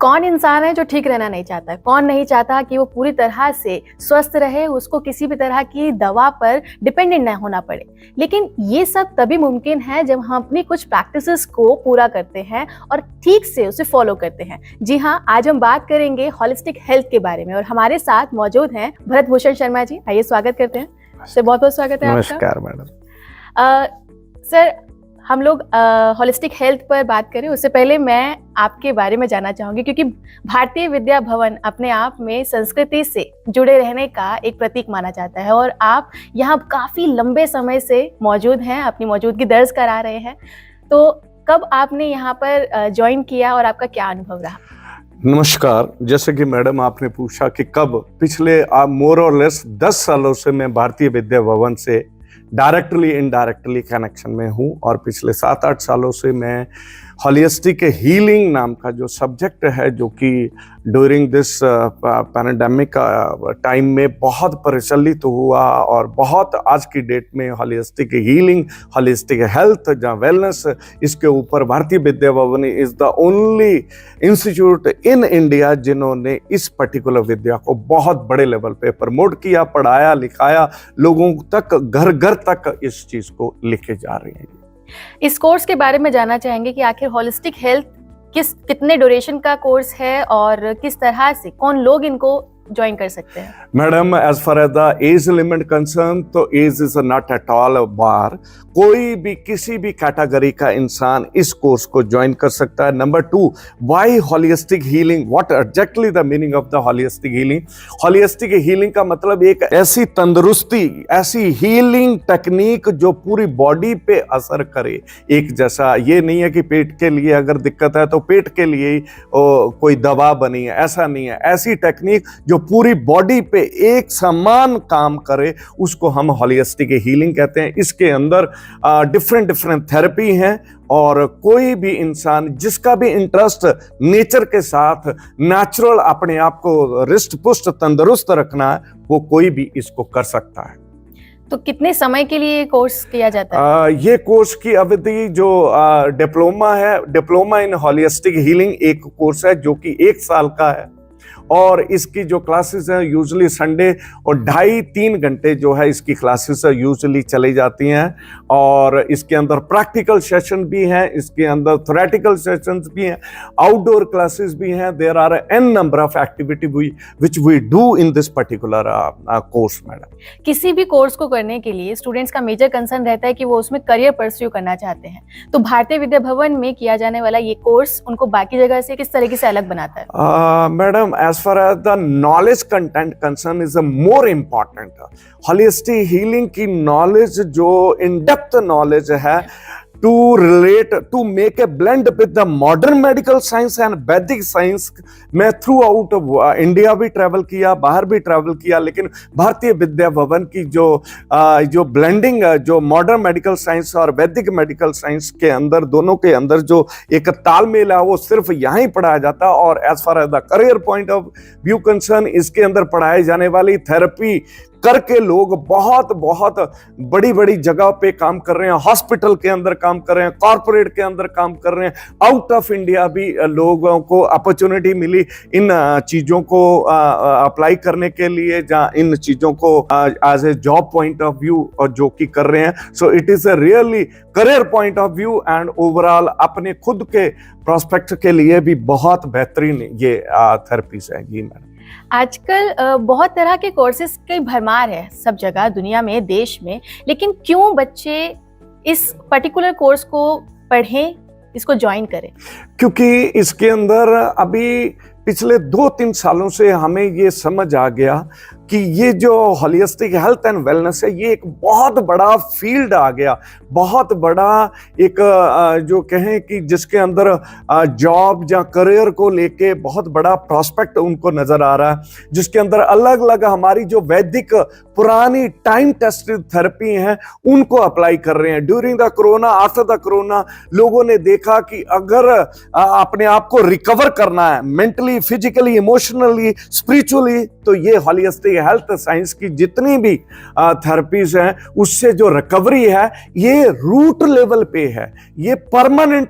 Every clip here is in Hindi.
कौन इंसान है जो ठीक रहना नहीं चाहता है? कौन नहीं चाहता कि वो पूरी तरह से स्वस्थ रहे, उसको किसी भी तरह की दवा पर डिपेंडेंट ना होना पड़े। लेकिन ये सब तभी मुमकिन है जब हम अपनी कुछ प्रैक्टिसेस को पूरा करते हैं और ठीक से उसे फॉलो करते हैं। जी हाँ, आज हम बात करेंगे होलिस्टिक हेल्थ के बारे में और हमारे साथ मौजूद हैं भरत भूषण शर्मा जी। आइए स्वागत करते हैं सर, बहुत बहुत स्वागत है आपका। नमस्कार मैडम। सर, हम लोग होलिस्टिक हेल्थ पर बात करें उससे पहले मैं आपके बारे में जानना चाहूँगी, क्योंकि भारतीय विद्या भवन अपने आप में संस्कृति से जुड़े रहने का एक प्रतीक माना जाता है और आप यहाँ काफ़ी लंबे समय से मौजूद हैं, अपनी मौजूदगी दर्ज करा रहे हैं। तो कब आपने यहाँ पर ज्वाइन किया और आपका क्या अनुभव रहा? नमस्कार। जैसे कि मैडम आपने पूछा कि कब, पिछले मोर और लेस 10 सालों से मैं भारतीय विद्या भवन से डायरेक्टली इनडायरेक्टली कनेक्शन में हूँ और पिछले 7-8 सालों से मैं होलिस्टिक हीलिंग नाम का जो सब्जेक्ट है, जो कि ड्यूरिंग दिस पैंडेमिक टाइम में बहुत प्रचलित हुआ और बहुत आज की डेट में होलिस्टिक हीलिंग, होलिस्टिक हेल्थ या वेलनेस, इसके ऊपर भारतीय विद्या भवन is the only institute in India जिन्होंने इस पर्टिकुलर विद्या को बहुत बड़े लेवल पे प्रमोट किया, पढ़ाया, लिखाया, लोगों तक घर घर तक इस चीज को लेके जा रही है। इस कोर्स के बारे में जानना चाहेंगे कि आखिर होलिस्टिक हेल्थ कितने ड्यूरेशन का कोर्स है और किस तरह से कौन लोग इनको ज्वाइन कर सकते हैं? Madam, as far as the age limit concern, तो age is not at all bar. कोई भी किसी भी कैटेगरी का इंसान इस कोर्स को ज्वाइन कर सकता है। Number 2, why holistic healing, what exactly the meaning of the holistic healing. Holistic healing का मतलब एक ऐसी तंदुरुस्ती, ऐसी हीलिंग टेक्निक जो पूरी बॉडी पे असर करे। एक जैसा ये नहीं है कि पेट के लिए अगर दिक्कत है तो पेट के लिए ही कोई दवा बनी है, ऐसा नहीं है। ऐसी टेक्निक जो पूरी बॉडी पे एक समान काम करे, उसको हम होलिस्टिक हीलिंग कहते हैं। इसके अंदर डिफरेंट थेरेपी हैं और कोई भी इंसान जिसका भी इंटरेस्ट नेचर के साथ नेचुरल अपने आप को रिष्ट पुष्ट तंदुरुस्त रखना है, वो कोई भी इसको कर सकता है। तो कितने समय के लिए कोर्स किया जाता है? ये कोर्स की अवधि जो डिप्लोमा है, डिप्लोमा इन होलिस्टिक हीलिंग एक कोर्स है जो कि 1 साल का है और इसकी जो क्लासेस हैं यूजुअली संडे और 2.5-3 घंटे जो है इसकी क्लासेस यूजुअली चली जाती हैं और इसके अंदर प्रैक्टिकल सेशन भी हैं, इसके अंदर थ्योरेटिकल सेशंस भी हैं, आउटडोर क्लासेस भी हैं। There are an number of activity which we do in this particular course. Madam, किसी भी कोर्स को करने के लिए स्टूडेंट्स का मेजर कंसर्न रहता है कि वो उसमें करियर परस्यू करना चाहते हैं, तो भारतीय विद्या भवन में किया जाने वाला ये कोर्स उनको बाकी जगह से किस तरीके से अलग बनाता है? Madam, as far as the knowledge content concern is a more important. Holistic healing की नॉलेज जो इन डेप्थ नॉलेज है, to relate, to make a blend with the modern medical science and वैदिक साइंस। मैं थ्रू आउट इंडिया भी ट्रैवल किया, बाहर भी ट्रैवल किया, लेकिन भारतीय विद्या भवन की जो ब्लेंडिंग, जो मॉडर्न मेडिकल साइंस और वैदिक मेडिकल साइंस के अंदर, दोनों के अंदर जो एक तालमेल है, वो सिर्फ यहाँ ही पढ़ाया जाता है। और as far as the career point of view concern, इसके अंदर पढ़ाई जाने वाली थेरेपी करके लोग बहुत बड़ी बड़ी जगह पे काम कर रहे हैं, हॉस्पिटल के अंदर काम कर रहे हैं, कॉर्पोरेट के अंदर काम कर रहे हैं। आउट ऑफ इंडिया भी लोगों को अपॉर्चुनिटी मिली इन चीजों को अप्लाई करने के लिए, जहां इन चीजों को as a job point of view और जो कि कर रहे हैं। So it is a really career point of view and overall अपने खुद के प्रोस्पेक्ट के लिए भी बहुत बेहतरीन ये थेरेपीज है। जी मैडम, आजकल बहुत तरह के कोर्सेज की भरमार है सब जगह, दुनिया में, देश में, लेकिन क्यों बच्चे इस पर्टिकुलर कोर्स को पढ़ें, इसको ज्वाइन करें? क्योंकि इसके अंदर अभी पिछले 2-3 सालों से हमें ये समझ आ गया कि ये जो होलिस्टिक हेल्थ एंड वेलनेस है, ये एक बहुत बड़ा फील्ड आ गया, बहुत बड़ा एक जो कहें कि जिसके अंदर जॉब या करियर को लेके बहुत बड़ा प्रॉस्पेक्ट उनको नजर आ रहा है, जिसके अंदर अलग अलग हमारी जो वैदिक पुरानी टाइम टेस्टेड थेरेपी हैं उनको अप्लाई कर रहे हैं। During the corona, after the corona, लोगों ने देखा कि अगर अपने आप को रिकवर करना है मेंटली, फिजिकली, इमोशनली, स्पिरिचुअली, तो ये होलिस्टिक होलिस्टिक हेल्थ साइंस की जितनी भी थेरेपीज हैं, उससे जो रिकवरी है ये रूट लेवल पे है, ये परमानेंट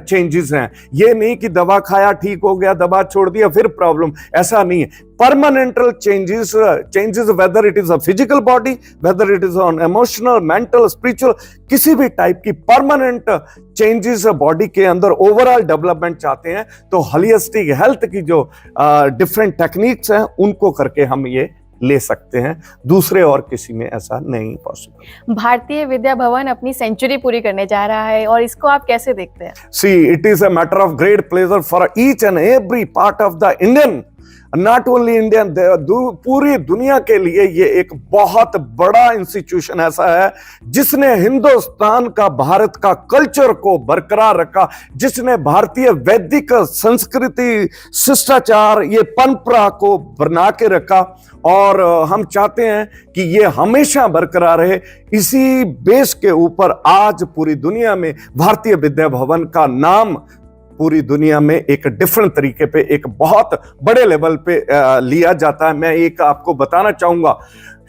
चेंजेस हैं। ये नहीं कि दवा खाया ठीक हो गया, दवा छोड़ दिया फिर प्रॉब्लम, ऐसा नहीं है। Permanental changes whether it is a physical body, whether it is on emotional, mental, spiritual, किसी भी टाइप की परमानेंट चेंजेस बॉडी के अंदर ओवरऑल डेवलपमेंट चाहते हैं तो होलिस्टिक हेल्थ की जो डिफरेंट टेक्निक्स हैं उनको करके हम ये ले सकते हैं। दूसरे और किसी में ऐसा नहीं पॉसिबल। भारतीय विद्या भवन अपनी सेंचुरी पूरी करने जा रहा है और इसको आप कैसे देखते हैं? See, it is a matter of great pleasure for each and every part of the Indian, not only Indian, पूरी दुनिया के लिए ये एक बहुत बड़ा इंस्टीट्यूशन ऐसा है जिसने हिंदुस्तान का, भारत का कल्चर को बरकरार रखा, जिसने भारतीय वैदिक संस्कृति, शिष्टाचार, ये परंपरा को बना के रखा। और हम चाहते हैं कि ये हमेशा बरकरार रहे। इसी बेस के ऊपर आज पूरी दुनिया में भारतीय विद्या भवन का नाम पूरी दुनिया में एक डिफरेंट तरीके पे, एक बहुत बड़े लेवल पे लिया जाता है। मैं एक आपको बताना चाहूंगा,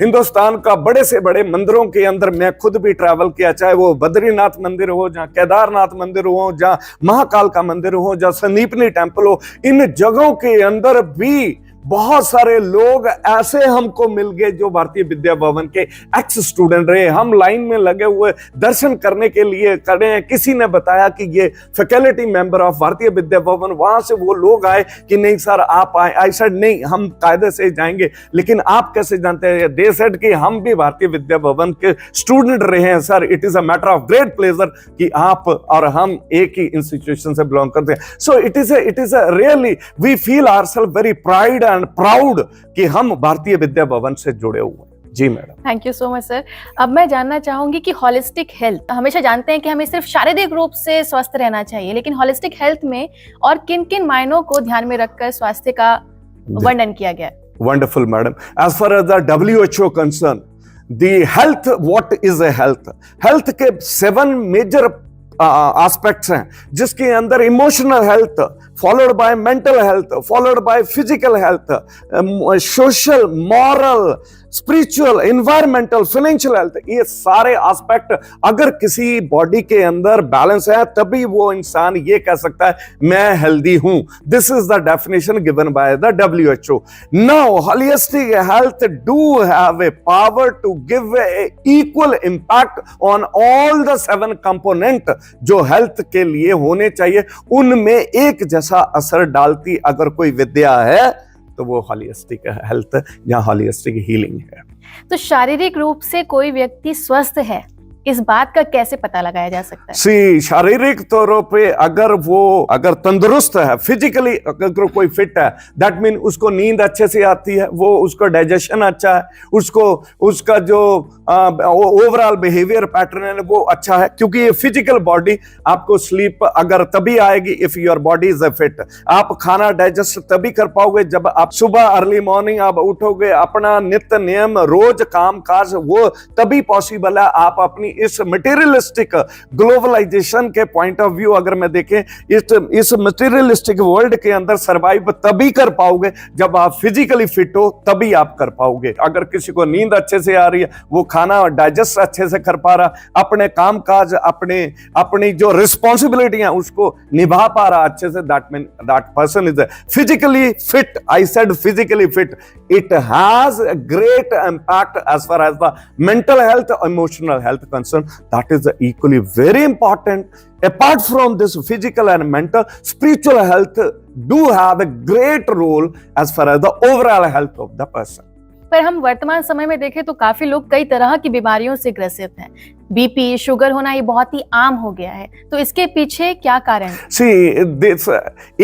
हिंदुस्तान का बड़े से बड़े मंदिरों के अंदर मैं खुद भी ट्रैवल किया, चाहे वो बद्रीनाथ मंदिर हो, जहाँ केदारनाथ मंदिर हो, जहाँ महाकाल का मंदिर हो, जहाँ संदीपनी टेम्पल हो, इन जगहों के अंदर भी बहुत सारे लोग ऐसे हमको मिल गए जो भारतीय विद्या भवन के एक्स स्टूडेंट रहे। हम लाइन में लगे हुए दर्शन करने के लिए खड़े हैं, किसी ने बताया कि ये फैकल्टी मेंबर ऑफ भारतीय विद्या भवन, वहां से वो लोग आए कि नहीं सर आप आए। आई सेड नहीं, हम कायदे से जाएंगे, लेकिन आप कैसे जानते हैं? दे सेड कि हम भी भारतीय विद्या भवन के स्टूडेंट रहे हैं sir. It is a matter of great pleasure कि आप और हम एक ही इंस्टीट्यूशन से बिलोंग करते हैं। So it is a really we feel ourselves very pride and proud कि हम भारतीय विद्या भवन से जुड़े हुए हैं। जी madam, thank you so much sir. अब मैं जानना चाहूंगी कि होलिस्टिक हेल्थ, हमेशा जानते हैं कि हमें सिर्फ शारीरिक रूप से स्वस्थ रहना चाहिए, लेकिन होलिस्टिक हेल्थ में और किन किन मायनों को ध्यान में रखकर स्वास्थ्य का वर्णन किया गया? Wonderful madam. As far as the WHO concern, the health, what is a health? Health के 7 मेजर एस्पेक्ट्स हैं, जिसके अंदर emotional health, followed by mental health, followed by physical health, social, moral, spiritual, environmental, financial health, ये सारे एस्पेक्ट अगर किसी बॉडी के अंदर बैलेंस है तभी वो इंसान ये कह सकता है मैं हेल्दी हूं। This is the definition given by the WHO। Now holistic health do have a power to give a equal impact on all the 7 component जो हेल्थ के लिए होने चाहिए, उनमें एक जैसा असर डालती अगर कोई विद्या है तो वो होलिस्टिक हेल्थ या होलिस्टिक हीलिंग है। तो शारीरिक रूप से कोई व्यक्ति स्वस्थ है, इस बात का कैसे पता लगाया जा सकता है? सी, शारीरिक तौर पे अगर तंदुरुस्त है, फिजिकली अगर कोई फिट है, दैट मीन उसको नींद अच्छे से आती है, वो उसका डाइजेशन अच्छा है, उसका जो ओवरऑल बिहेवियर पैटर्न है वो अच्छा है, क्योंकि ये फिजिकल बॉडी आपको स्लीप अगर तभी आएगी if your body is fit. आप खाना डाइजेस्ट तभी कर पाओगे जब आप सुबह अर्ली मॉर्निंग आप उठोगे, अपना नित्य नियम रोज काम काज वो तभी पॉसिबल है। आप अपनी इस मटेरियलिस्टिक ग्लोबलाइजेशन के पॉइंट ऑफ व्यू अगर मैं देखें, इस मटेरियलिस्टिक वर्ल्ड के अंदर सरवाइव तभी कर पाओगे जब आप फिजिकली फिट हो, तभी आप कर पाओगे। अगर किसी को नींद अच्छे से आ रही है, वो खाना डाइजेस्ट अच्छे से कर पा रहा, अपने काम काज, अपनी जो रिस्पॉन्सिबिलिटी है उसको निभा पा रहा अच्छे से, that person is physically fit. I said physically fit. It has a great impact as far as the mental health, emotional health concerned. That is equally very important. Apart from this physical and mental, spiritual health do have a great role as far as the overall health of the person. पर हम वर्तमान समय में देखें तो काफी लोग कई तरह की बीमारियों से ग्रसित हैं। बीपी, शुगर होना ये बहुत ही आम हो गया है, तो इसके पीछे क्या कारण है? सी,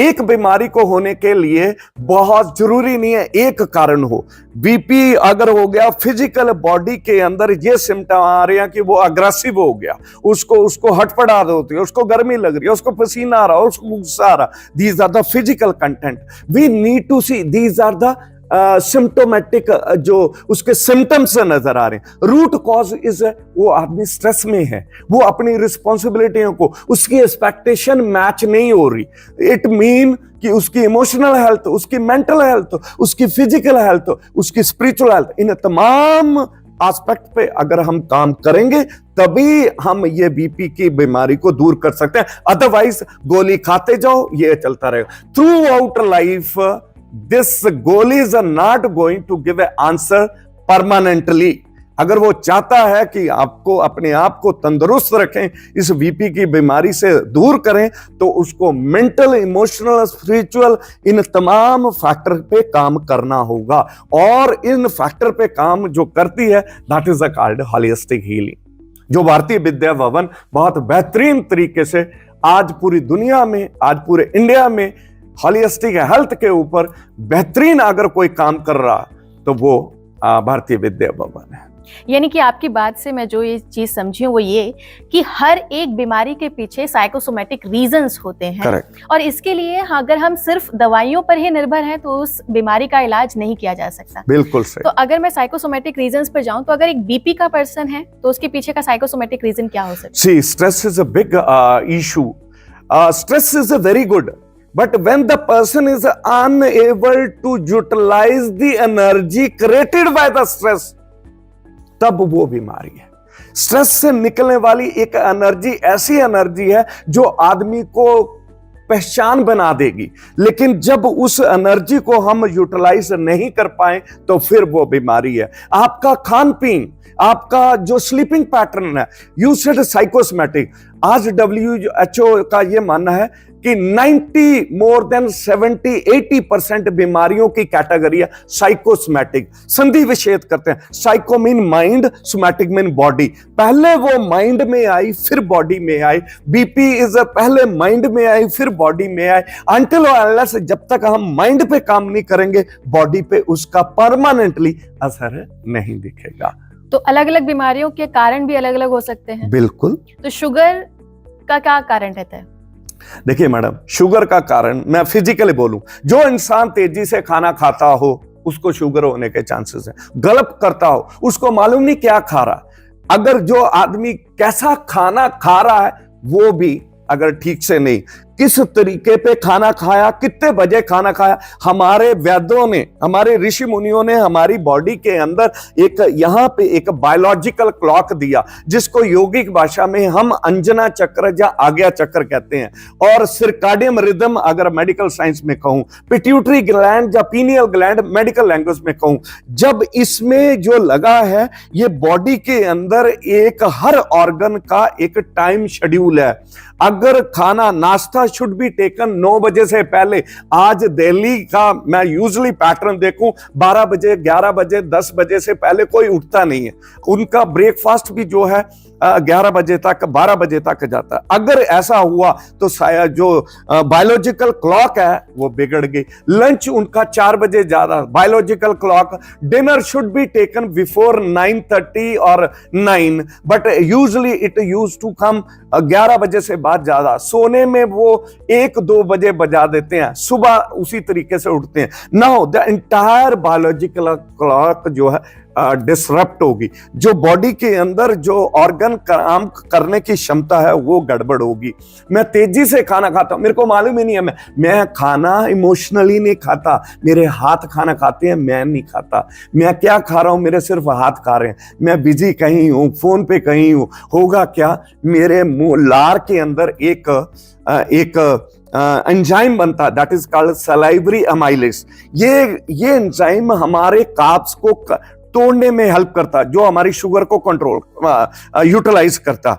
एक बीमारी को होने के लिए बहुत जरूरी नहीं है एक कारण हो। बीपी अगर हो गया, फिजिकल बॉडी के अंदर ये सिम्टम आ रहे हैं कि वो अग्रेसिव हो गया, उसको हटपटाहट होती है, उसको गर्मी लग रही है, उसको पसीना आ रहा है, उसको गुस्सा आ रहा, these are the physical content. We need to see these are the symptomatic जो उसके सिम्टम्स नजर आ रहे हैं। रूट कॉज इज वो आदमी स्ट्रेस में है, वो अपनी रिस्पॉन्सिबिलिटियों को, उसकी एक्सपेक्टेशन मैच नहीं हो रही। इट मीन कि उसकी इमोशनल हेल्थ, उसकी मेंटल हेल्थ, उसकी फिजिकल हेल्थ, उसकी स्पिरिचुअल हेल्थ, इन तमाम एस्पेक्ट पे अगर हम काम करेंगे तभी हम ये बीपी की बीमारी को दूर कर सकते हैं। अदरवाइज गोली खाते जाओ, ये चलता रहेगा थ्रू आउट लाइफ। दिस गोलीज are not going to give a answer permanently. अगर वो चाहता है कि आपको अपने आप को तंदुरुस्त रखें, इस बीपी की बीमारी से दूर करें, तो उसको मेंटल, इमोशनल, स्पिरिचुअल, इन तमाम फैक्टर पे काम करना होगा। और इन फैक्टर पे काम जो करती है, that is called holistic healing, जो भारतीय विद्या भवन बहुत बेहतरीन तरीके से आज पूरी दुनिया में, आज पूरे इंडिया में होलिस्टिक हेल्थ के ऊपर बेहतरीन अगर कोई काम कर रहा तो वो भारतीय विद्या भवन है। यानी कि आपकी बात से मैं जो ये चीज समझी हूँ वो ये कि हर एक बीमारी के पीछे साइकोसोमेटिक रीजंस होते हैं। Correct. और इसके लिए अगर हम सिर्फ दवाइयों पर ही निर्भर हैं तो उस बीमारी का इलाज नहीं किया जा सकता। बिल्कुल सही। तो अगर मैं साइकोसोमेटिक रीजंस पर जाऊं तो अगर एक बीपी का पर्सन है तो उसके पीछे का साइकोसोमेटिक रीजन क्या हो सकता है? See, stress is a big issue. Stress is a very good. But when the person is unable to utilize the energy created by the stress, तब वो बीमारी है। स्ट्रेस से निकलने वाली एक एनर्जी ऐसी एनर्जी है जो आदमी को पहचान बना देगी, लेकिन जब उस एनर्जी को हम यूटिलाइज नहीं कर पाए तो फिर वो बीमारी है। आपका खान पीन, आपका जो स्लीपिंग पैटर्न है, यू सेड साइकोसोमेटिक। आज WHO का ये मानना है कि 90 मोर देन 70-80% बीमारियों की कैटेगरी है साइकोसोमेटिक। संधि विच्छेद करते हैं। Psycho mean mind, somatic mean body. पहले वो माइंड में आई फिर बॉडी में आई। बीपी इज पहले माइंड में आई फिर बॉडी में आई। अनटिल अनलेस जब तक हम माइंड पे काम नहीं करेंगे, बॉडी पे उसका परमानेंटली असर नहीं दिखेगा। तो अलग अलग बीमारियों के कारण भी अलग अलग हो सकते हैं। बिल्कुल। तो शुगर का क्या कारण रहता है? देखिए मैडम, शुगर का कारण मैं फिजिकली बोलूं, जो इंसान तेजी से खाना खाता हो उसको शुगर होने के चांसेस हैं। गलत करता हो, उसको मालूम नहीं क्या खा रहा। अगर जो आदमी कैसा खाना खा रहा है वो भी अगर ठीक से नहीं, किस तरीके पे खाना खाया, कितने बजे खाना खाया, हमारे वैद्यों ने, हमारे ऋषि मुनियों ने हमारी बॉडी के अंदर एक यहां पे एक बायोलॉजिकल क्लॉक दिया, जिसको योगिक भाषा में हम अंजना चक्र या आज्ञा चक्र कहते हैं। और सर्काडियम रिदम अगर मेडिकल साइंस में कहूं, पिट्यूटरी ग्लैंड या पीनियल ग्लैंड मेडिकल लैंग्वेज में कहूं, जब इसमें जो लगा है, ये बॉडी के अंदर एक हर ऑर्गन का एक टाइम शेड्यूल है। अगर खाना, नाश्ता शुड बी टेकन 9 बजे से पहले। आज दिल्ली का मैं यूजुअली पैटर्न देखूं, 12 बजे, 11 बजे, 10 बजे से पहले कोई उठता नहीं है। उनका ब्रेकफास्ट भी जो है 11 बजे तक, 12 बजे तक जाता है। अगर ऐसा हुआ तो शायद जो बायोलॉजिकल क्लॉक है वो बिगड़ गई। लंच उनका 4 बजे ज्यादा, biological clock. Dinner should be taken before 9:30 और 9, but usually it use to come 11 बजे से बाद ज्यादा। सोने में वो 1-2 बजे बजा देते हैं, सुबह उसी तरीके से उठते हैं। Now the entire biological clock जो है डिसरप्ट होगी। जो बॉडी के अंदर जो ऑर्गन काम करने की क्षमता है वो गड़बड़ होगी। मैं तेजी से खाना खाता हूं, मेरे को मालूम ही नहीं है, मैं खाना इमोशनली नहीं खाता, मेरे हाथ खाना खाते हैं, मैं नहीं खाता। मैं क्या खा रहा हूं, मेरे सिर्फ हाथ खा रहे हैं। मैं बिजी कहीं हूं, फोन पे कहीं हूं, होगा क्या, मेरे मुंह लार के अंदर एक एंजाइम बनता है, that is called salivary amylase. ये एंजाइम हमारे कार्ब्स को तोड़ने में हेल्प करता, जो हमारी शुगर को कंट्रोल यूटिलाइज करता।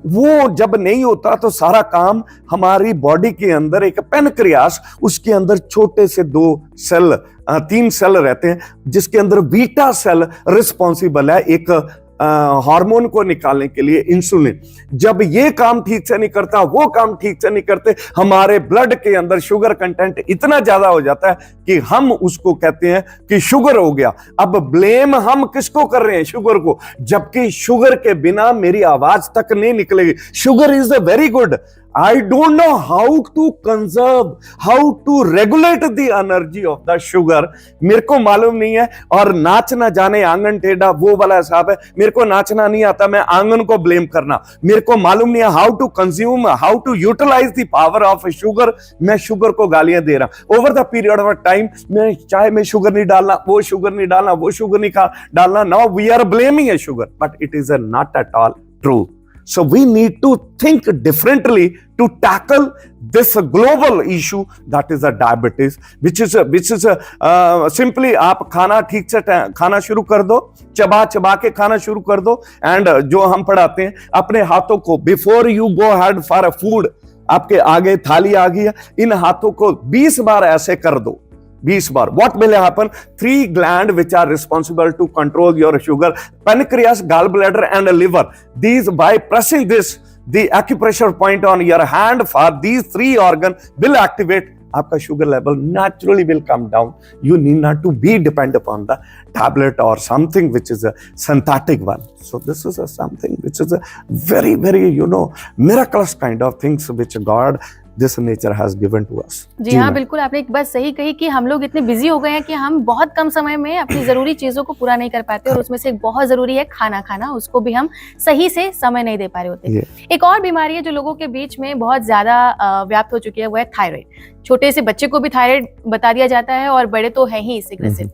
वो जब नहीं होता तो सारा काम हमारी बॉडी के अंदर एक पैनक्रियास, उसके अंदर छोटे से 3 सेल रहते हैं, जिसके अंदर बीटा सेल रिस्पॉन्सिबल है एक हार्मोन को निकालने के लिए, इंसुलिन। जब ये काम ठीक से नहीं करता, वो काम ठीक से नहीं करते, हमारे ब्लड के अंदर शुगर कंटेंट इतना ज्यादा हो जाता है कि हम उसको कहते हैं कि शुगर हो गया। अब ब्लेम हम किसको कर रहे हैं? शुगर को, जबकि शुगर के बिना मेरी आवाज तक नहीं निकलेगी। Sugar is a very good. I don't know how to conserve, how to regulate the energy of the sugar. मेरे को मालूम नहीं है, और नाच ना जाने आंगन टेढ़ा वो वाला हिसाब है। मेरे को नाचना नहीं आता, मैं आंगन को ब्लेम करना। मेरे को मालूम नहीं है how to consume, how to utilise the power of sugar, मैं शुगर को गालियां दे रहा। Over the period of time मैं चाय में शुगर नहीं डालना, वो शुगर नहीं डालना, वो शुगर नहीं डालना। Now we are blaming a sugar, but it is not at all true. So we need to think differently to tackle this global issue that is a diabetes, which is simply आप खाना ठीक से खाना शुरू कर दो, चबा चबा के खाना शुरू कर दो, एंड जो हम पढ़ाते हैं अपने हाथों को before you go had for a food, आपके आगे थाली आ गई है, इन हाथों को 20 बार ऐसे कर दो, 20 बार. What will happen? 3 glands which are responsible to control your sugar: pancreas, gallbladder, and liver. These, by pressing this, the acupressure point on your hand for these 3 organs will activate. आपका sugar level naturally will come down. You need not to be dependent upon the tablet or something which is a synthetic one. So this is something which is a very, very, miraculous kind of things which God, this nature has given to us. जी हाँ, बिल्कुल आपने एक बात सही कही कि हम लोग इतने बिजी हो गए हैं कि हम बहुत कम समय में अपनी जरूरी चीजों को पूरा नहीं कर पाते, और उसमें से एक बहुत जरूरी है खाना खाना, उसको भी हम सही से समय नहीं दे पा रहे होते। एक और बीमारी है जो लोगों के बीच में बहुत ज्यादा व्याप्त हो चुकी है, वो है थायराइड। छोटे से बच्चे को भी थायराइड बता दिया जाता है और बड़े तो है ही इससे ग्रसित।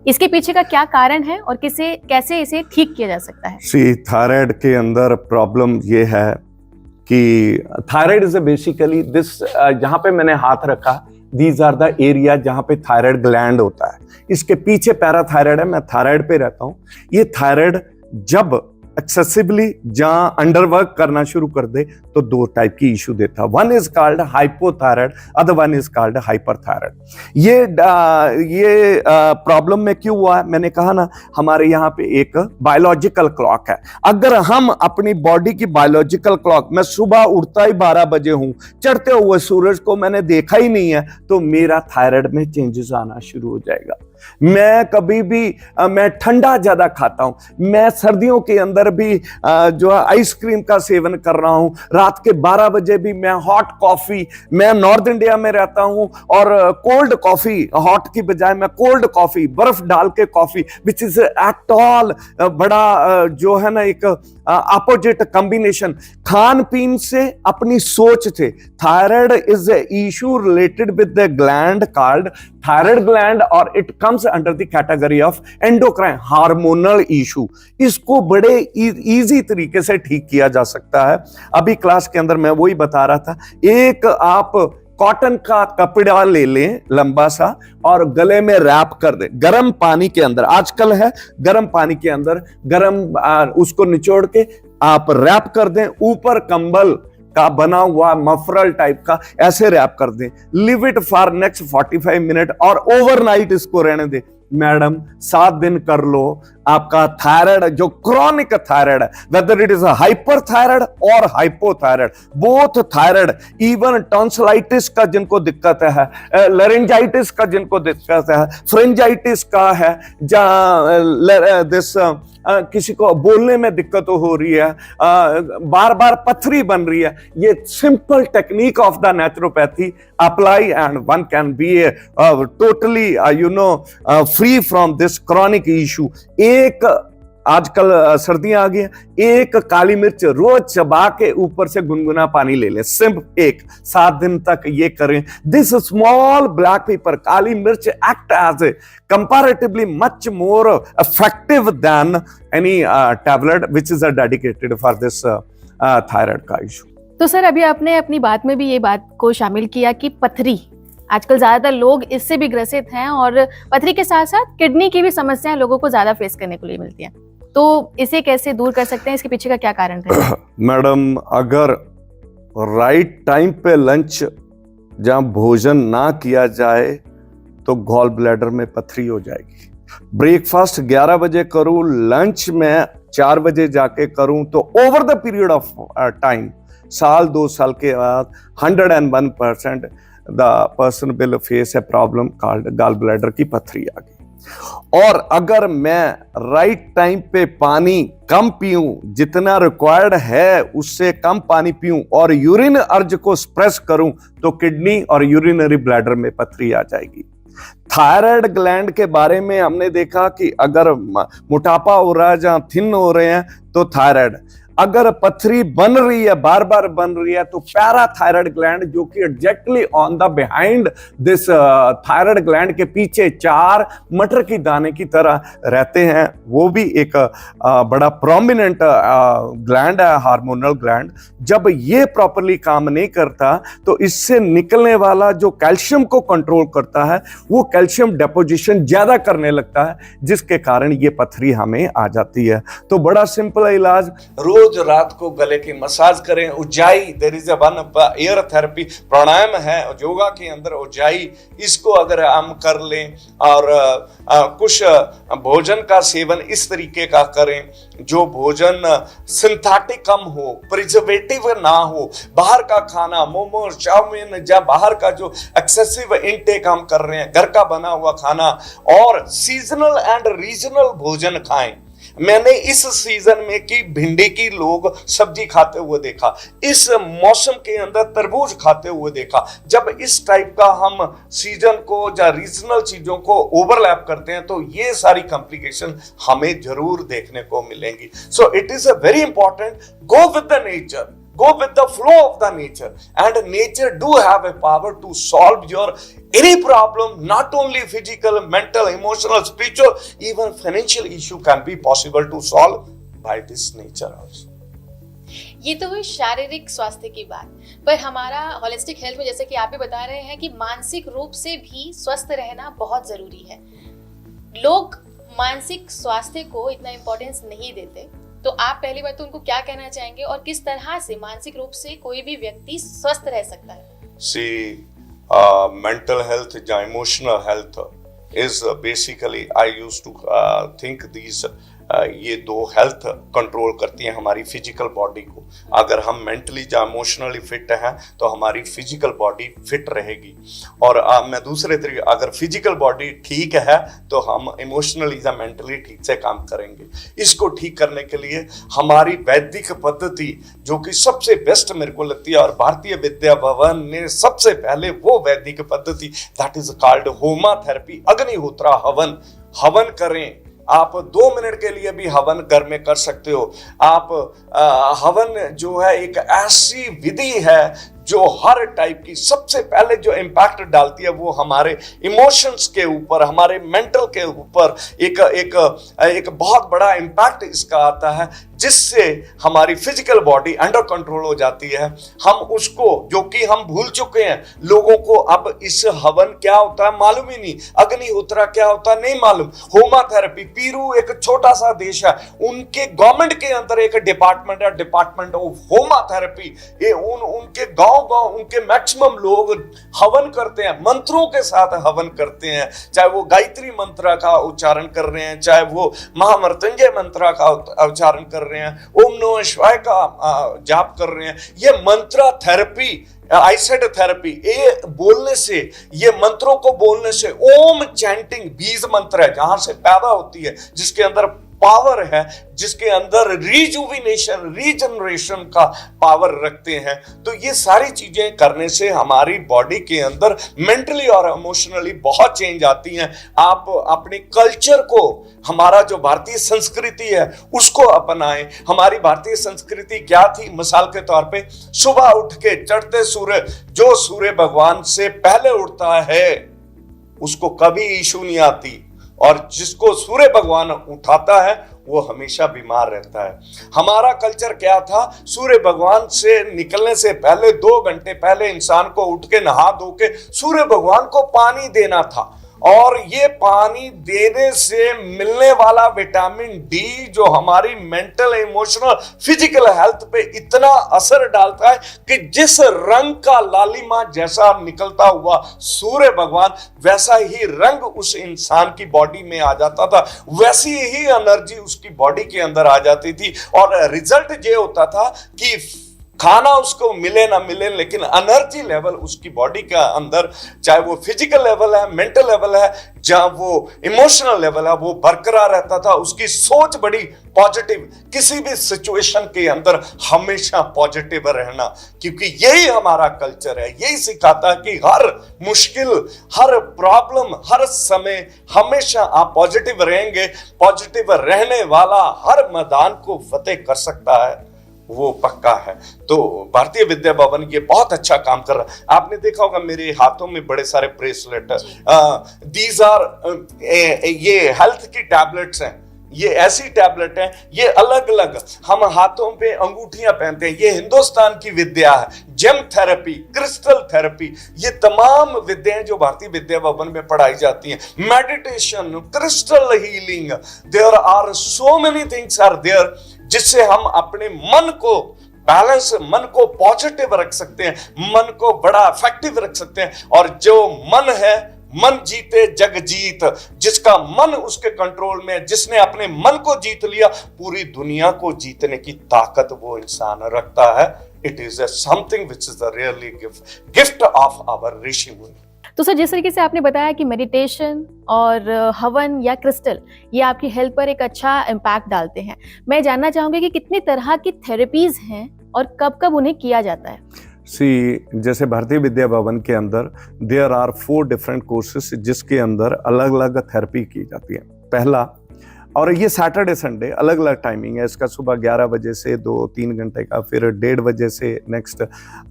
इसके पीछे का क्या कारण है और कैसे इसे ठीक किया जा सकता है? थायराइड के अंदर प्रॉब्लम ये है कि थायराइड इज बेसिकली दिस, जहां पे मैंने हाथ रखा, दीज आर द एरिया जहां पे थायराइड ग्लैंड होता है। इसके पीछे पैराथायराइड है, मैं थायराइड पे रहता हूं। ये थायराइड जब एक्सेसिवली जहां अंडरवर्क करना शुरू कर दे तो 2 टाइप की इशू देता है। One is called hypothyroid, other one is called hyperthyroid. ये प्रॉब्लम में क्यों हुआ है? मैंने कहा ना, हमारे यहाँ पे एक बायोलॉजिकल क्लॉक है। अगर हम अपनी बॉडी की बायोलॉजिकल क्लॉक, मैं सुबह उठता ही 12 बजे हूं, चढ़ते हुए सूरज को मैंने देखा ही नहीं है, तो मेरा थायराइड में चेंजेस आना शुरू हो जाएगा। मैं कभी भी मैं ठंडा ज्यादा खाता हूं, मैं सर्दियों के अंदर भी जो आइसक्रीम का सेवन कर रहा हूं, रात के 12 बजे भी मैं हॉट कॉफी, मैं नॉर्थ इंडिया में रहता हूं और कोल्ड कॉफी, हॉट की बजाय मैं कोल्ड कॉफी, बर्फ डाल के coffee, which is at all बड़ा जो है ना एक अपोजिट कॉम्बिनेशन खान पीन से अपनी सोच से। Thyroid is a issue related with the gland called thyroid gland, और it comes under the category of endocrine hormonal issue. इसको बड़े इजी तरीके से ठीक किया जा सकता है। अभी क्लास के अंदर मैं वही बता रहा था, एक आप कॉटन का कपड़ा ले लें लंबा सा और गले में रैप कर दें गर्म पानी के अंदर, आजकल है गर्म पानी के अंदर गर्म उसको निचोड़ के आप रैप कर दें, ऊपर कंबल का बना हुआ मफरल टाइप का ऐसे रैप कर दें, live it for next 45 minute और ओवरनाइट इसको रहने दें। मैडम 7 दिन कर लो, आपका थायराइड जो क्रॉनिक थायराइड है, वेदर इट इज हाइपरथायराइड और hypothyroid, both thyroid, even tonsillitis का जिनको दिक्कत है, लैरिंजाइटिस का जिनको दिक्कत है, फ्रेंजाइटिस का है, जहां दिस किसी को बोलने में दिक्कत हो रही है, बार बार पथरी बन रही है, ये simple technique of the naturopathy apply and one can be totally free from this chronic issue. एक आजकल सर्दियां आ गई हैं, एक काली मिर्च रोज चबा के ऊपर से गुनगुना पानी ले लें, सिर्फ 7 दिन तक ये करें। दिस स्मॉल ब्लैक पेपर, काली मिर्च act as a comparatively much more effective than any tablet which is dedicated for this thyroid का इशू। तो सर, अभी आपने अपनी बात में भी ये बात को शामिल किया कि पथरी, आजकल ज्यादातर लोग इससे भी ग्रसित हैं, और पथरी के साथ साथ किडनी की भी समस्याएं लोगों को ज्यादा फेस करने को लिए मिलती हैं। तो इसे कैसे दूर कर सकते हैं? इसके पीछे का क्या कारण है? मैडम, अगर राइट टाइम पे लंच जहां भोजन ना किया जाए तो गॉल ब्लैडर में पथरी हो जाएगी। ब्रेकफास्ट 11 बजे करूं, लंच में 4 बजे जाके करूं, तो over the period of time, 1-2 साल के बाद 101% the person will face a problem called gall bladder की पथरी आ गई। और अगर मैं राइट टाइम पे पानी कम पीऊं, जितना रिक्वायर्ड है उससे कम पानी पीऊं और यूरिन अर्ज को सप्रेस करूं, तो किडनी और यूरिनरी ब्लैडर में पथरी आ जाएगी। थायराइड ग्लैंड के बारे में हमने देखा कि अगर मोटापा हो रहा है, जहां थिन हो रहे हैं, तो थायराइड। अगर पथरी बन रही है, बार बार बन रही है, तो पैराथायराइड ग्लैंड, जो कि exactly on the behind this thyroid gland के पीछे 4 मटर की दाने की तरह रहते हैं, वो भी एक बड़ा प्रोमिनेंट ग्लैंड है, हार्मोनल ग्लैंड। जब ये प्रॉपरली काम नहीं करता, तो इससे निकलने वाला जो कैल्शियम को कंट्रोल करता है, वो कैल्शियम डेपोजिशन ज्यादा करने लगता है, जिसके कारण ये पथरी हमें आ जाती है। तो बड़ा सिंपल इलाज, रोज रात को गले की मसाज करें। Ujjayi, there is a one air therapy, pranayama है योगा के अंदर उज्जाई, इसको अगर हम कर लें और कुछ भोजन का सेवन इस तरीके का करें जो भोजन सिंथेटिक कम हो, प्रिजर्वेटिव ना हो, बाहर का खाना मोमो चाउमीन या बाहर का जो एक्सेसिव इनटेक हम कर रहे हैं, घर का बना हुआ खाना और सीजनल एंड रीजनल भोजन खाएं। मैंने इस सीजन में की भिंडी की लोग सब्जी खाते हुए देखा, इस मौसम के अंदर तरबूज खाते हुए देखा। जब इस टाइप का हम सीजन को या रीजनल चीजों को ओवरलैप करते हैं, तो ये सारी कॉम्प्लिकेशन हमें जरूर देखने को मिलेंगी। सो it is a very important, go with the nature, go with the flow of the nature, and nature do have a power to solve your any problem, not only physical, mental, emotional, spiritual, even financial issue can be possible to solve by this nature also. ये तो हुई शारीरिक स्वास्थ्य की बात, पर हमारा होलिस्टिक हेल्थ में जैसे कि आप भी बता रहे हैं कि मानसिक रूप से भी स्वस्थ रहना बहुत जरूरी है। लोग मानसिक स्वास्थ्य को इतना इम्पोर्टेंस नहीं देते, तो आप पहली बात तो उनको क्या कहना चाहेंगे और किस तरह से मानसिक रूप से कोई भी व्यक्ति स्वस्थ रह सकता है? See, mental health या emotional health is basically, I used to think these ये दो हेल्थ कंट्रोल करती हैं हमारी फिजिकल बॉडी को। अगर हम मेंटली या इमोशनली फिट हैं तो हमारी फिजिकल बॉडी फिट रहेगी, और मैं दूसरे तरीके, अगर फिजिकल बॉडी ठीक है तो हम इमोशनली या मेंटली ठीक से काम करेंगे। इसको ठीक करने के लिए हमारी वैदिक पद्धति जो कि सबसे बेस्ट मेरे को लगती है, और भारतीय विद्या भवन ने सबसे पहले वो वैदिक पद्धति, दैट इज कॉल्ड होमा थेरेपी, अग्निहोत्रा हवन। हवन करें, आप 2 मिनट के लिए भी हवन घर में कर सकते हो। आप हवन जो है एक ऐसी विधि है जो हर टाइप की सबसे पहले जो इम्पैक्ट डालती है वो हमारे इमोशंस के ऊपर, हमारे मेंटल के ऊपर एक बहुत बड़ा इम्पैक्ट इसका आता है, जिससे हमारी फिजिकल बॉडी अंडर कंट्रोल हो जाती है। हम उसको, जो कि हम भूल चुके हैं, लोगों को अब इस हवन क्या होता है मालूम ही नहीं, अग्निहोत्रा क्या होता है नहीं मालूम। होमा थेरेपी, पीरू एक छोटा सा देश है, उनके गवर्नमेंट के अंदर एक डिपार्टमेंट है, डिपार्टमेंट ऑफ होमा थेरेपी। उनके गांव उनके मैक्सिमम लोग हवन करते हैं, मंत्रों के साथ हवन करते हैं, चाहे वो गायत्री मंत्र का उच्चारण कर रहे हैं, चाहे वो महामृत्युंजय मंत्र का उच्चारण कर रहे हैं, ओम नमः शिवाय का जाप कर रहे हैं। ये मंत्र थेरेपी, आइसेड थेरेपी, ये बोलने से, ये मंत्रों को बोलने से, ओम चैंटिंग बीज मंत्र है जहां से पैदा होती है, जिसके अंदर पावर है, जिसके अंदर रिजुविनेशन, रीजनरेशन का पावर रखते हैं। तो ये सारी चीजें करने से हमारी बॉडी के अंदर मेंटली और इमोशनली बहुत चेंज आती हैं। आप अपने कल्चर को, हमारा जो भारतीय संस्कृति है उसको अपनाएं। हमारी भारतीय संस्कृति क्या थी? मिसाल के तौर पे, सुबह उठ के चढ़ते सूर्य, जो सूर्य भगवान से पहले उठता है उसको कभी इशू नहीं आती, और जिसको सूर्य भगवान उठाता है वो हमेशा बीमार रहता है। हमारा कल्चर क्या था? सूर्य भगवान से निकलने से पहले 2 घंटे पहले इंसान को उठ के नहा धो के सूर्य भगवान को पानी देना था, और ये पानी देने से मिलने वाला विटामिन डी जो हमारी मेंटल, इमोशनल, फिजिकल हेल्थ पे इतना असर डालता है कि जिस रंग का लालिमा जैसा निकलता हुआ सूर्य भगवान, वैसा ही रंग उस इंसान की बॉडी में आ जाता था, वैसी ही एनर्जी उसकी बॉडी के अंदर आ जाती थी। और रिजल्ट ये होता था कि खाना उसको मिले ना मिले, लेकिन एनर्जी लेवल उसकी बॉडी का अंदर, चाहे वो फिजिकल लेवल है, मेंटल लेवल है, जहां वो इमोशनल लेवल है, वो बरकरार रहता था। उसकी सोच बड़ी पॉजिटिव, किसी भी सिचुएशन के अंदर हमेशा पॉजिटिव रहना, क्योंकि यही हमारा कल्चर है। यही सिखाता है कि हर मुश्किल, हर प्रॉब्लम, हर समय हमेशा आप पॉजिटिव रहेंगे। पॉजिटिव रहने वाला हर मैदान को फतेह कर सकता है, वो पक्का है। तो भारतीय विद्या भवन ये बहुत अच्छा काम कर रहा है। आपने देखा होगा मेरे हाथों में बड़े सारे ब्रेसलेट है, दीज आर ये हेल्थ की टैबलेट्स हैं। ये ऐसी टैबलेट है, ये अलग अलग हम हाथों पे अंगूठियां पहनते हैं। ये हिंदुस्तान की विद्या है। जेम थेरेपी, क्रिस्टल थेरेपी, ये तमाम विद्याएं जो भारतीय विद्या भवन में पढ़ाई जाती हैं, meditation, crystal healing, there are so many things are there, जिससे हम अपने मन को बैलेंस, मन को पॉजिटिव रख सकते हैं, मन को बड़ा इफेक्टिव रख सकते हैं। और जो मन है, मन जीते जग जीत, जिसका मन उसके कंट्रोल में, जिसने अपने मन को जीत लिया, पूरी दुनिया को जीतने की ताकत वो इंसान रखता है। It is something which is the really gift of our rishi muni. तो सर, जिस तरीके से आपने बताया कि मेडिटेशन और हवन या क्रिस्टल ये आपकी हेल्थ पर एक अच्छा इम्पैक्ट डालते हैं, मैं जानना चाहूंगी कि कितनी तरह की थेरेपीज हैं और कब कब उन्हें किया जाता है? जैसे भारतीय विद्या भवन के अंदर देयर आर 4 डिफरेंट कोर्सेस जिसके अंदर अलग अलग थेरेपी की जाती है। पहला, और ये सैटरडे संडे अलग अलग टाइमिंग है इसका, सुबह 11 बजे से 2-3 घंटे का, फिर 1:30 बजे से नेक्स्ट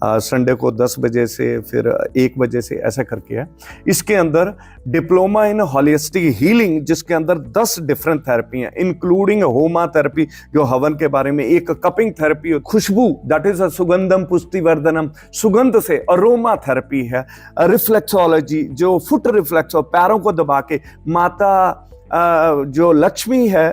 संडे को 10 बजे से, फिर 1 बजे से, ऐसा करके है। इसके अंदर डिप्लोमा इन होलिस्टिक हीलिंग, जिसके अंदर 10 डिफरेंट थेरेपी हैं, इंक्लूडिंग होमा थेरेपी जो हवन के बारे में, एक कपिंग थेरेपी, खुशबू दैट इज सुगंधम पुष्टिवर्धनम, सुगंध से अरोमा थेरेपी है, रिफ्लेक्सोलॉजी जो फुट रिफ्लेक्स, पैरों को दबा के, माता जो लक्ष्मी है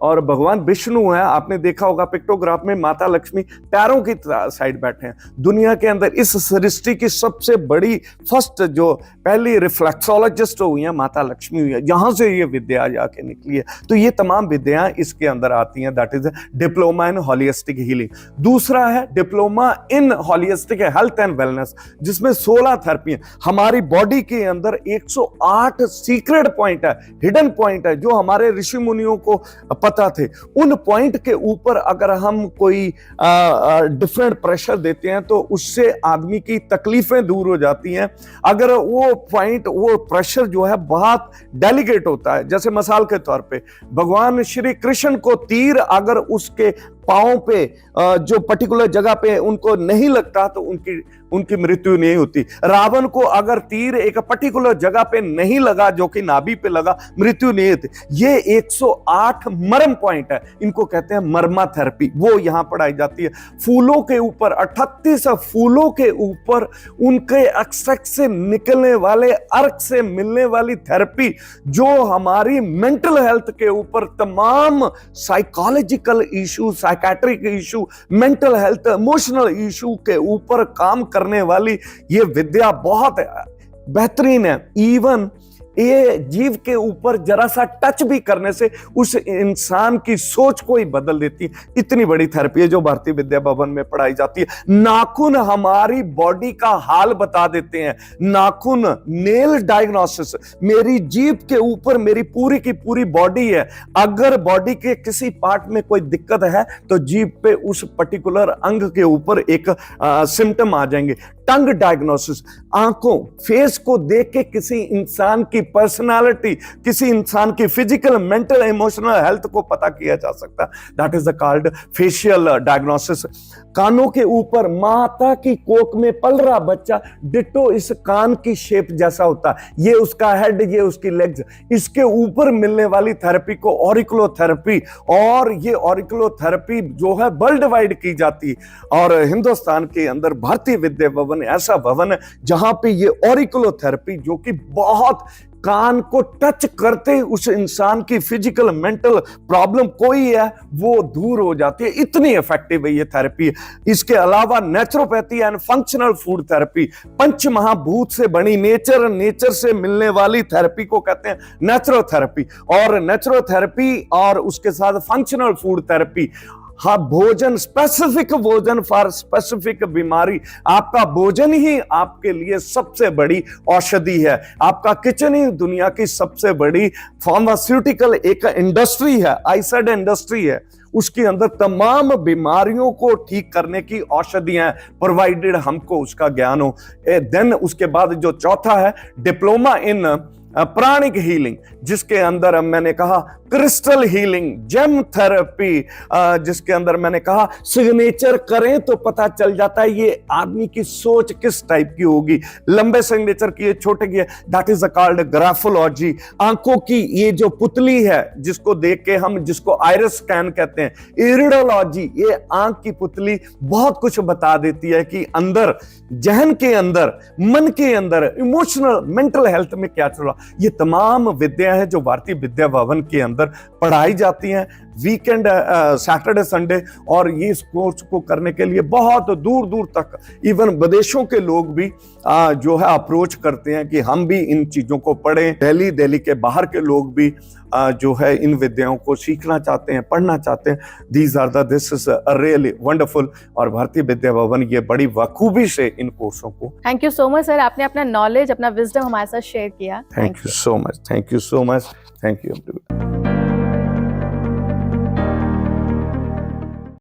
और भगवान विष्णु है, आपने देखा होगा पिक्टोग्राफ में माता लक्ष्मी पैरों की साइड बैठे हैं। दुनिया के अंदर इस सृष्टि की सबसे बड़ी फर्स्ट जो पहली रिफ्लेक्सोलॉजिस्ट हुई है माता लक्ष्मी हुई है, यहां से ये विद्या जाके निकली है। तो ये तमाम विद्याएं इसके अंदर आती हैं, that is diploma in holistic healing. दूसरा है diploma in holistic health and wellness, जिसमें 16 थेरेपी है। हमारी बॉडी के अंदर 108 सीक्रेट पॉइंट है, हिडन पॉइंट है, जो हमारे ऋषि मुनियों को पता थे। उन पॉइंट के ऊपर अगर हम कोई डिफरेंट प्रेशर देते हैं तो उससे आदमी की तकलीफें दूर हो जाती हैं। अगर वो पॉइंट, वो प्रेशर जो है बहुत डेलिकेट होता है, जैसे मिसाल के तौर पे भगवान श्री कृष्ण को तीर अगर उसके पांव पे जो पर्टिकुलर जगह पे उनको नहीं लगता तो उनकी मृत्यु नहीं होती। रावण को अगर तीर एक पर्टिकुलर जगह पे नहीं लगा, जो कि नाभि पे लगा, मृत्यु नहीं होती। ये 108 मर्म पॉइंट है, इनको कहते हैं मर्मा थेरेपी, वो यहां पढ़ाई जाती है। फूलों के ऊपर 38 फूलों के ऊपर उनके एक्सट्रैक्ट से निकलने वाले अर्क से मिलने वाली थेरेपी, जो हमारी मेंटल हेल्थ के ऊपर तमाम psychological issue, psychiatric issue, mental health, emotional issue के ऊपर काम करने वाली ये विद्या बहुत बेहतरीन है। इवन ये जीव के ऊपर जरा सा टच भी करने से उस इंसान की सोच को ही बदल देती है। इतनी बड़ी थेरेपी है जो भारतीय विद्या भवन में पढ़ाई जाती है। नाखून हमारी बॉडी का हाल बता देते हैं। नाखून, नेल डायग्नोसिस, मेरी जीभ के ऊपर मेरी पूरी की पूरी बॉडी है। अगर बॉडी के किसी पार्ट में कोई दिक्कत है तो जीभ पे उस पर्टिकुलर अंग के ऊपर एक सिम्टम आ जाएंगे। टंग डायग्नोसिस, आंखों, फेस को देख के किसी इंसान की पर्सनालिटी, किसी इंसान की फिजिकल, मेंटल, इमोशनल हेल्थ को पता किया जा सकता है। That is called facial diagnosis. कानों के ऊपर माता की कोख में पल रहा बच्चा डिट्टो इस कान की शेप जैसा होता है, ये उसका हेड, ये उसकी लेग्स। इसके ऊपर मिलने वाली थेरेपी को ऑरिकुलोथेरेपी, और ये ऑरिकुलोथेरेपी जो है वर्ल्ड वाइड की जाती है। और हिंदुस्तान के अंदर भारतीय विद्या भवन ऐसा भवन है जहां पे ये ऑरिकुलोथेरेपी, जो कि बहुत कान को टच करते उस इंसान की फिजिकल, मेंटल प्रॉब्लम कोई है वो दूर हो जाती है। इतनी इफेक्टिव है ये थेरेपी। इसके अलावा naturopathy and functional food therapy, पंच महाभूत से बनी नेचर से मिलने वाली थेरेपी को कहते हैं नेचुरोथेरेपी। और नेचुरोथेरेपी और उसके साथ फंक्शनल फूड थेरेपी, हाँ, भोजन, स्पेसिफिक भोजन फॉर स्पेसिफिक बीमारी। आपका भोजन ही आपके लिए सबसे बड़ी औषधि है। आपका किचन ही दुनिया की सबसे बड़ी फार्मास्यूटिकल एक इंडस्ट्री है, आई सेड इंडस्ट्री है। उसके अंदर तमाम बीमारियों को ठीक करने की औषधियां, प्रोवाइडेड हमको उसका ज्ञान हो। देन उसके बाद जो चौथा है, डिप्लोमा इन प्राणिक हीलिंग, जिसके अंदर मैंने कहा क्रिस्टल हीलिंग, जेम थेरेपी, जिसके अंदर मैंने कहा सिग्नेचर करें तो पता चल जाता है ये आदमी की सोच किस टाइप की होगी। लंबे सिग्नेचर की, छोटे की, दैट इज कॉल्ड ग्राफोलॉजी। आंखों की ये जो पुतली है जिसको देख के हम, जिसको आइरिस स्कैन कहते हैं, इरिडोलॉजी, ये आंख की पुतली बहुत कुछ बता देती है कि अंदर, जहन के अंदर, मन के अंदर, इमोशनल मेंटल हेल्थ में क्या चल रहा। ये तमाम विद्या है जो भारतीय विद्या भवन के अंदर पढ़ाई जाती हैं वीकेंड, सैटरडे संडे। और ये कोर्स को करने के लिए बहुत दूर दूर तक इवन विदेशों के लोग भी जो है अप्रोच करते हैं कि हम भी इन चीजों को पढ़ें। दिल्ली के बाहर के लोग भी जो है इन विद्याओं को सीखना चाहते हैं, पढ़ना चाहते हैं। This is really wonderful. और भारतीय विद्या भवन ये बड़ी बखूबी से इन कोर्सों को। Thank you so much sir, आपने अपना नॉलेज, अपना विजडम हमारे साथ शेयर किया। Thank you so much, thank you so much, thank you.